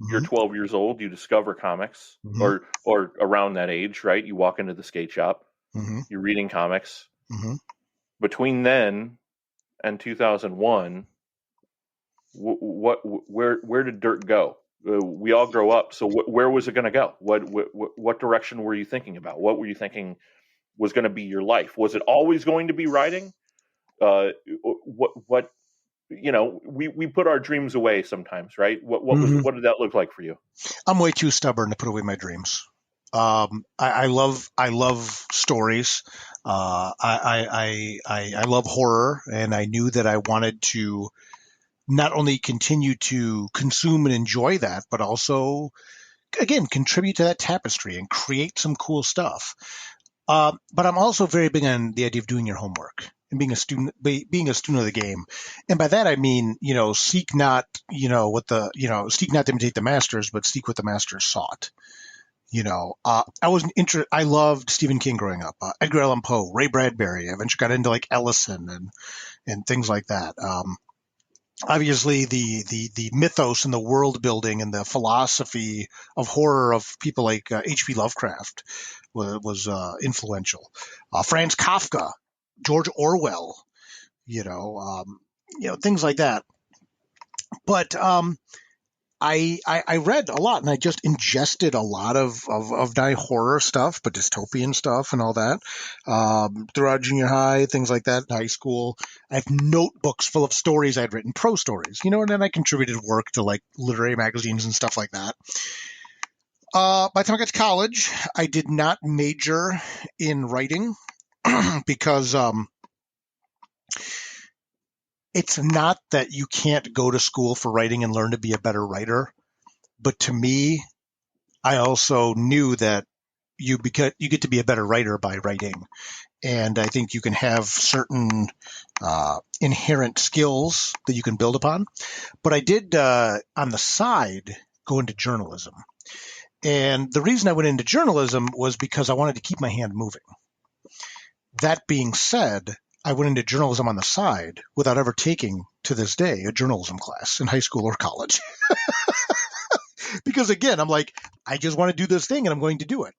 you're 12 years old, you discover comics, Mm-hmm. or around that age, right? You walk into the skate shop, Mm-hmm. you're reading comics. Mm-hmm. Between then and 2001, where did Dirk go? We all grow up, so where was it going to go? What direction were you thinking about? What were you thinking was going to be your life? Was it always going to be writing? What we put our dreams away sometimes, right? What did that look like for you? I'm way too stubborn to put away my dreams. I love stories. I love horror, and I knew that I wanted to not only continue to consume and enjoy that, but also, again, contribute to that tapestry and create some cool stuff. But I'm also very big on the idea of doing your homework and being a student of the game. And by that, I mean, seek not, seek not to imitate the masters, but seek what the masters sought. I loved Stephen King growing up, Edgar Allan Poe, Ray Bradbury. I eventually got into like Ellison and things like that. Obviously, the mythos and the world building and the philosophy of horror of people like H.P. Lovecraft was influential. Franz Kafka, George Orwell, things like that. But I read a lot, and I just ingested a lot of die horror stuff, but dystopian stuff and all that throughout junior high, things like that, high school. I have notebooks full of stories I'd written, prose stories, and then I contributed work to like literary magazines and stuff like that. By the time I got to college, I did not major in writing because it's not that you can't go to school for writing and learn to be a better writer. But to me, I also knew that you get to be a better writer by writing. And I think you can have certain inherent skills that you can build upon. But I did, on the side, go into journalism. And the reason I went into journalism was because I wanted to keep my hand moving. That being said, I went into journalism on the side without ever taking, to this day, a journalism class in high school or college. Because again, I'm like, I just want to do this thing and I'm going to do it.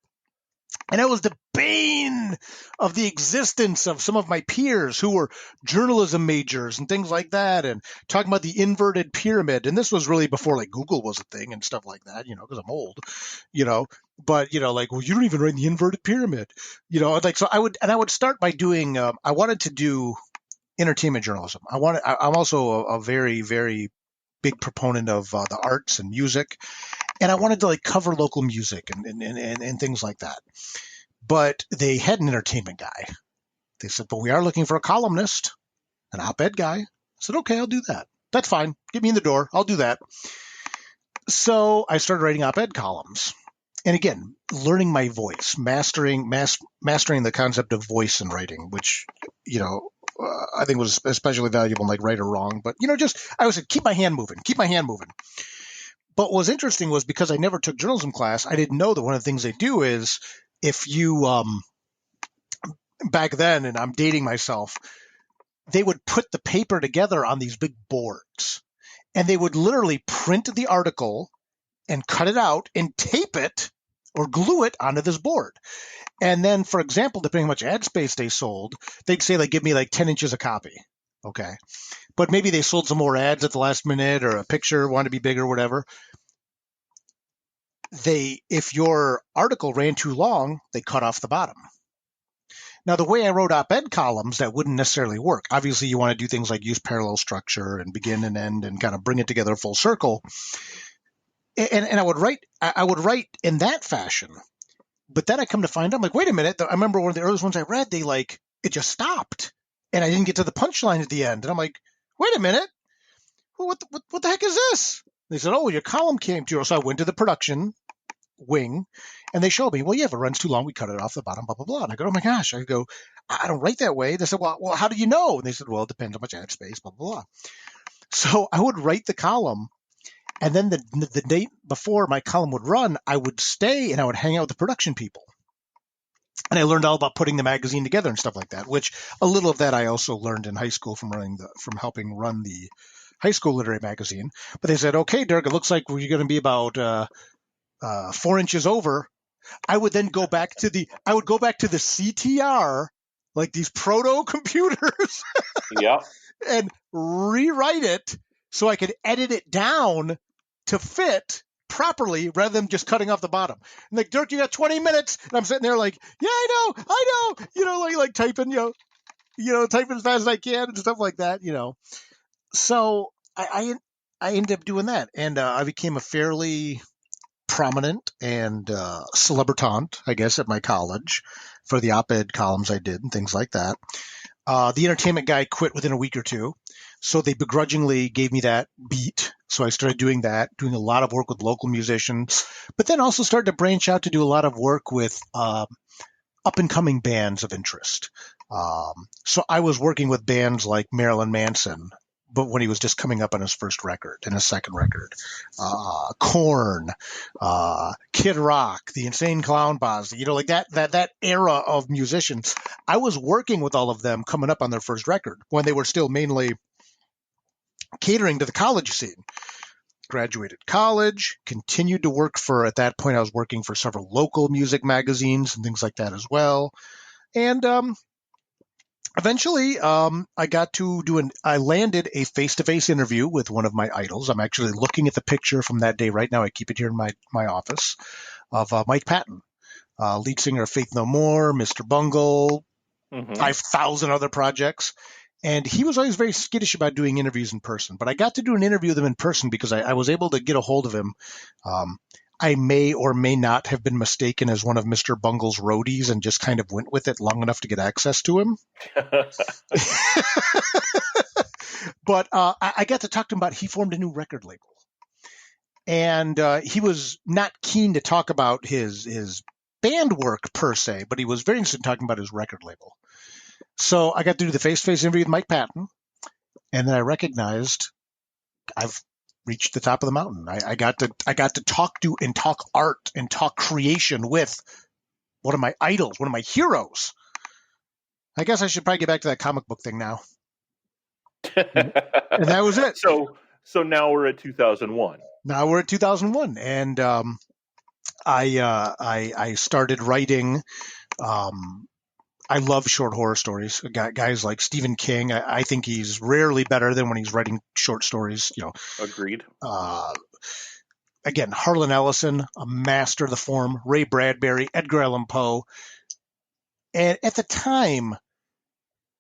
And that was the bane of the existence of some of my peers who were journalism majors and things like that, and talking about the inverted pyramid. And this was really before like Google was a thing and stuff like that, because I'm old, but like, well, you don't even write the inverted pyramid, like, so I would start by doing, I wanted to do entertainment journalism. I'm also a very, very big proponent of the arts and music. And I wanted to like cover local music and things like that. But they had an entertainment guy. They said, but we are looking for a columnist, an op-ed guy. I said, okay, I'll do that. That's fine. Get me in the door. I'll do that. So I started writing op-ed columns. And again, learning my voice, mastering the concept of voice in writing, which, I think was especially valuable in like Right or Wrong. But, I was keep my hand moving. But what was interesting was because I never took journalism class, I didn't know that one of the things they do is if you, back then, and I'm dating myself, they would put the paper together on these big boards. And they would literally print the article and cut it out and tape it or glue it onto this board. And then, for example, depending on how much ad space they sold, they'd say, like, give me like 10 inches a copy. Okay. But maybe they sold some more ads at the last minute or a picture wanted to be bigger or whatever. If your article ran too long, they cut off the bottom. Now, the way I wrote op-ed columns, that wouldn't necessarily work. Obviously, you want to do things like use parallel structure and begin and end and kind of bring it together full circle. And I would write in that fashion. But then I come to find out, I'm like, wait a minute. I remember one of the earliest ones I read, it just stopped. And I didn't get to the punchline at the end. And I'm like, wait a minute. What the heck is this? They said, oh, your column came to you. So I went to the production wing and they showed me, well, yeah, if it runs too long, we cut it off the bottom, blah, blah, blah. And I go, oh my gosh. I go, I don't write that way. They said, well, how do you know? And they said, well, it depends on how much ad space, blah, blah, blah. So I would write the column. And then the date before my column would run, I would stay and I would hang out with the production people. And I learned all about putting the magazine together and stuff like that, which a little of that I also learned in high school from helping run the high school literary magazine. But they said, okay, Dirk, it looks like you're going to be about 4 inches over. I would then go back to the CTR, like these proto computers, Yeah. and rewrite it so I could edit it down to fit properly rather than just cutting off the bottom. And like, Dirk, you got 20 minutes. And I'm sitting there like, yeah, I know, like typing, typing as fast as I can and stuff like that, So I ended up doing that. And I became a fairly prominent and celebritant, I guess, at my college for the op-ed columns I did and things like that. The entertainment guy quit within a week or two, so they begrudgingly gave me that beat. So I started doing that, doing a lot of work with local musicians, but then also started to branch out to do a lot of work with up-and-coming bands of interest. So I was working with bands like Marilyn Manson, but when he was just coming up on his first record and his second record, Korn, Kid Rock, the Insane Clown Posse, like that era of musicians. I was working with all of them coming up on their first record when they were still mainly catering to the college scene. Graduated college, continued to work at that point, I was working for several local music magazines and things like that as well. And eventually, I landed a face-to-face interview with one of my idols. I'm actually looking at the picture from that day right now. I keep it here in my office of Mike Patton, lead singer of Faith No More, Mr. Bungle, 5,000 other projects. And he was always very skittish about doing interviews in person. But I got to do an interview with him in person because I was able to get a hold of him. I may or may not have been mistaken as one of Mr. Bungle's roadies and just kind of went with it long enough to get access to him. But I got to talk to him about he formed a new record label. And he was not keen to talk about his band work per se, but he was very interested in talking about his record label. So I got to do the face-to-face interview with Mike Patton, and then I recognized I've reached the top of the mountain. I got to talk to and talk art and talk creation with one of my idols, one of my heroes. I guess I should probably get back to that comic book thing now. And that was it. So now we're at 2001. Now we're at 2001, and I started writing. I love short horror stories. Guys like Stephen King. I think he's rarely better than when he's writing short stories. Agreed. Again, Harlan Ellison, a master of the form. Ray Bradbury, Edgar Allan Poe, and at the time,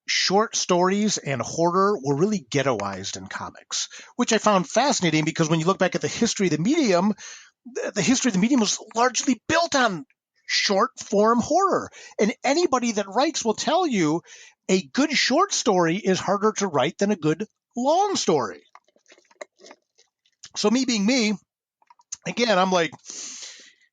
short stories and horror were really ghettoized in comics, which I found fascinating because when you look back at the history of the medium was largely built on short form horror. And anybody that writes will tell you a good short story is harder to write than a good long story. So me being me, again, I'm like,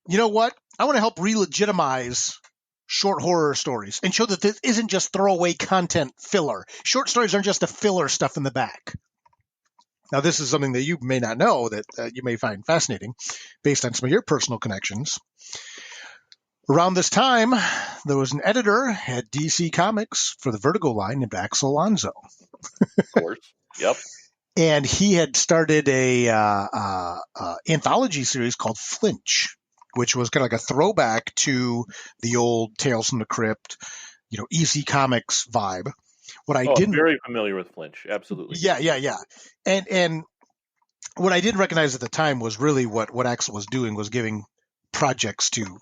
you know what? I want to help re-legitimize short horror stories and show that this isn't just throwaway content filler. Short stories aren't just the filler stuff in the back. Now, this is something that you may not know that you may find fascinating based on some of your personal connections. Around this time, there was an editor at DC Comics for the Vertigo line named Axel Alonso. Of course. Yep. And he had started a anthology series called Flinch, which was kind of like a throwback to the old Tales from the Crypt, EC Comics vibe. Very familiar with Flinch. Absolutely. Yeah. And what I didn't recognize at the time was really what Axel was doing was giving projects to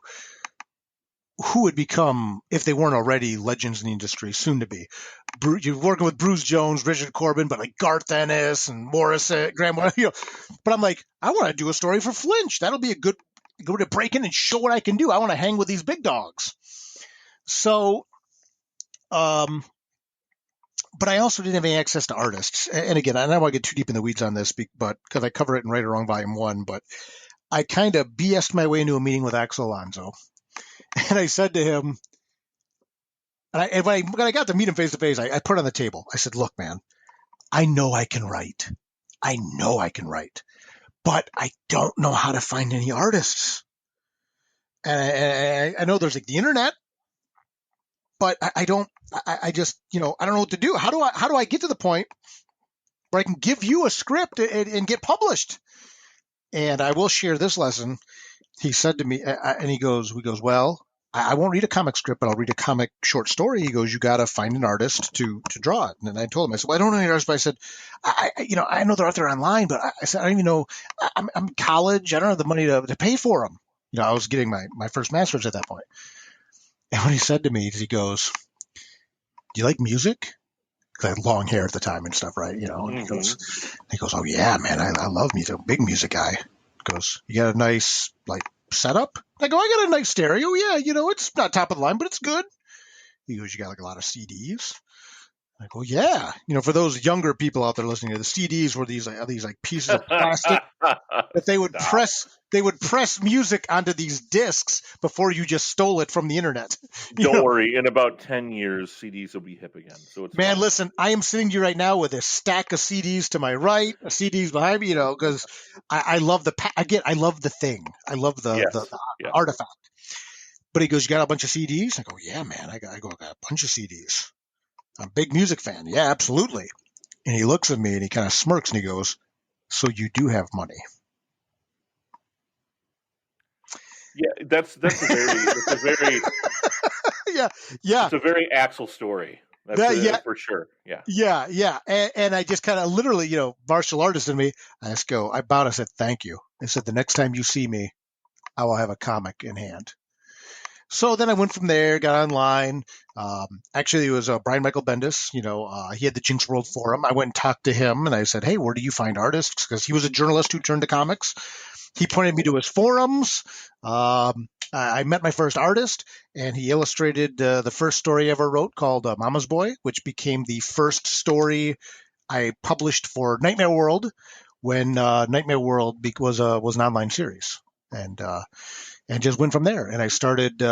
who would become, if they weren't already, legends in the industry, soon to be. You're working with Bruce Jones, Richard Corbin, but like Garth Ennis and Morrison, Graham. But I'm like, I want to do a story for Flinch. That'll be a good way to break in and show what I can do. I want to hang with these big dogs. So, but I also didn't have any access to artists. And again, I don't want to get too deep in the weeds on this, but because I cover it in Right or Wrong Volume 1, but I kind of BS'd my way into a meeting with Axel Alonso. And I said to him, and when I got to meet him face to face, I put it on the table. I said, look, man, I know I can write. But I don't know how to find any artists. And I know there's like the internet, but I just, I don't know what to do. How do I get to the point where I can give you a script and get published. And I will share this lesson. He said to me, and he goes, well, I won't read a comic script, but I'll read a comic short story. He goes, you got to find an artist to draw it. And I told him, I said, well, I don't know any artists, but I said, I know they're out there online, but I said, I don't even know. I'm in college. I don't have the money to pay for them. I was getting my first master's at that point. And what he said to me is, he goes, do you like music? Because I had long hair at the time and stuff, right? And he goes, oh yeah, man, I love music. I'm a big music guy. He goes, you got a nice setup? I go, I got a nice stereo. Yeah, it's not top of the line, but it's good. He goes, you got a lot of CDs? I go, yeah. For those younger people out there listening, the CDs were these pieces of plastic that they would press. They would press music onto these discs before you just stole it from the internet. Don't worry. In about 10 years, CDs will be hip again. So it's fine. Listen, I am sitting here right now with a stack of CDs to my right, CDs behind me, because I love I love the thing. I love the artifact. But he goes, you got a bunch of CDs? I go, yeah, man. I got a bunch of CDs. I'm a big music fan. Yeah, absolutely. And he looks at me and he kind of smirks and he goes, so you do have money. Yeah, that's a very It's a very Axel story. That's for sure. Yeah. And I just kind of literally, martial artist in me. I bowed. I said, thank you. I said, the next time you see me, I will have a comic in hand. So then I went from there, got online. Actually, it was Brian Michael Bendis. He had the Jinx World Forum. I went and talked to him, and I said, hey, where do you find artists? Because he was a journalist who turned to comics. He pointed me to his forums. I met my first artist, and he illustrated the first story I ever wrote called Mama's Boy, which became the first story I published for Nightmare World when Nightmare World was an online series. And just went from there. And I started,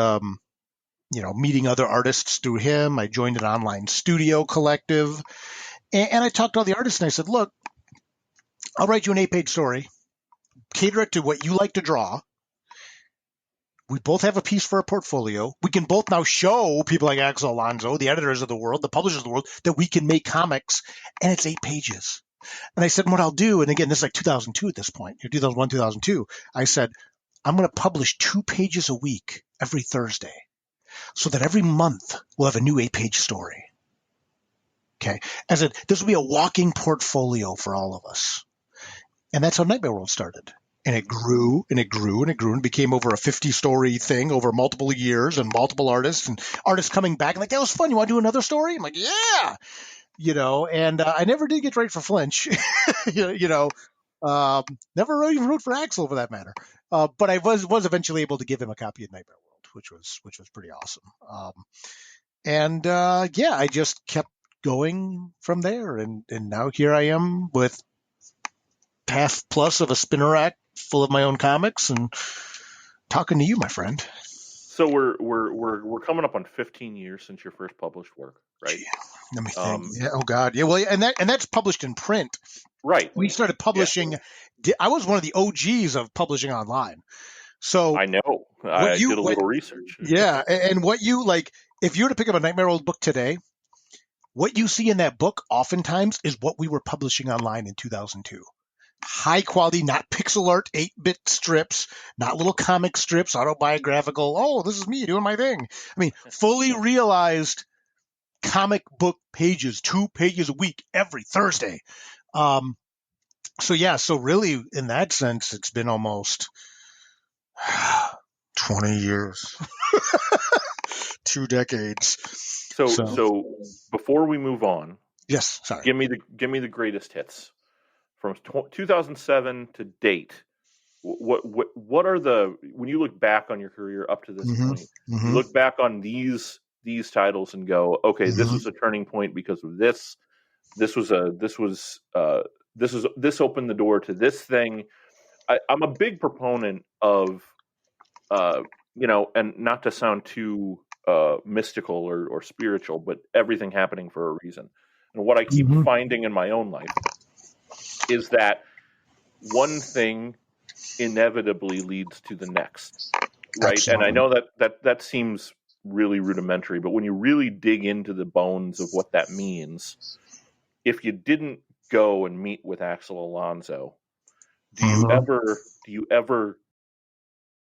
meeting other artists through him. I joined an online studio collective. And I talked to all the artists and I said, look, I'll write you an 8-page story. Cater it to what you like to draw. We both have a piece for a portfolio. We can both now show people like Axel Alonso, the editors of the world, the publishers of the world, that we can make comics. And it's 8 pages. And I said, what I'll do, and again, this is like 2002 at this point, 2001, 2002. I said, I'm going to publish 2 pages a week every Thursday so that every month we'll have a new 8-page story. Okay. I said, this will be a walking portfolio for all of us. And that's how Nightmare World started. And it grew and it grew and it grew and became over a 50-story thing over multiple years and multiple artists and artists coming back and like, that was fun. You want to do another story? I'm like, yeah. And I never did get right for Flinch. Never really wrote for Axel for that matter. But I was eventually able to give him a copy of Nightmare World, which was pretty awesome. I just kept going from there. And now here I am with half plus of a spinner rack full of my own comics and talking to you, my friend. So we're coming up on 15 years since your first published work, right? Gee, let me think. Oh God. Yeah. Well, and that's published in print. Right. We started publishing. Yeah. I was one of the OGs of publishing online. So I know. I did a little research. Yeah. And what you like, if you were to pick up a Nightmare World book today, what you see in that book oftentimes is what we were publishing online in 2002. High quality, not pixel art, 8-bit strips, not little comic strips, autobiographical. Oh, this is me doing my thing. I mean, fully realized comic book pages, 2 pages a week every Thursday. So really in that sense, it's been almost 20 years, 2 decades. So before we move on, yes, sorry. Give me the greatest hits from 2007 to date. What are when you look back on your career up to this point, you look back on these titles and go, okay, this was a turning point because of this. This opened the door to this thing. I'm a big proponent of, and not to sound too mystical or spiritual, but everything happening for a reason. And what I keep finding in my own life is that one thing inevitably leads to the next, right? Absolutely. And I know that seems really rudimentary, but when you really dig into the bones of what that means, if you didn't go and meet with Axel Alonso, do you ever